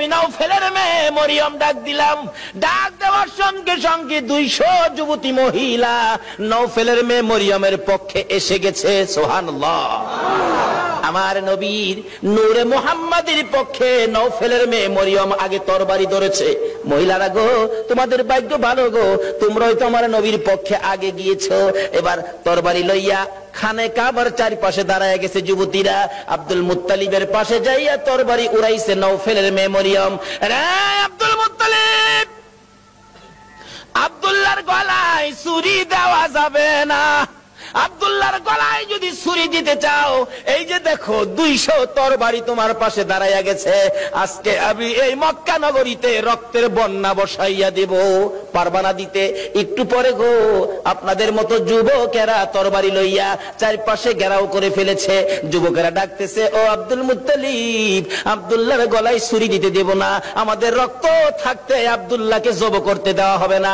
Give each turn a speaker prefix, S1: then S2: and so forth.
S1: আমি নওফেলের মেয়ে মরিয়ম ডাক দিলাম। ডাক দেওয়ার সঙ্গে সঙ্গে 200 যুবতী মহিলা নওফেলের মেয়ে মরিয়মের পক্ষে এসে গেছে। সুবহানাল্লাহ। আমার নবীর নূরে মুহাম্মাদের পক্ষে নওফেলের মেয়ে মরিয়ম আগে তরবারি ধরেছে। মহিলারা গো, তোমাদের ভাগ্য ভালো গো, তোমরাই তো আমার নবীর পক্ষে আগে গিয়েছো। এবার তরবারি লইয়া খানে কাবার চারপাশে দাঁড়ায় গেছে যুবতীরা। আব্দুল মুত্তালিবের পাশে যাইয়া তরবারি উড়াইছে নওফেলের মেয়ে মরিয়ম। রে আব্দুল মুত্তালিব, আব্দুল্লাহর গলায় ছুরি দেওয়া যাবে না। আব্দুল্লাহর গলায় যদি ছুরি দিতে চাও, এই যে দেখো 200 তরবারি তোমার পাশে দাঁড়াইয়া গেছে। আজকে আমি এই মক্কা নগরীতে রক্তের বন্যা বসাইয়া দেব। পারবা না দিতে? একটু পরে গো, আপনাদের মতো যুবকেরা তরবারি লইয়া চারপাশে ঘেরাও করে ফেলেছে। যুবকেরা ডাকতেছে, ও আব্দুল মুত্তালিব, আব্দুল্লাহর গলায় ছুরি দিতে দেব না। আমাদের রক্ত থাকতে আব্দুল্লাহকে জব করতে দেওয়া হবে না।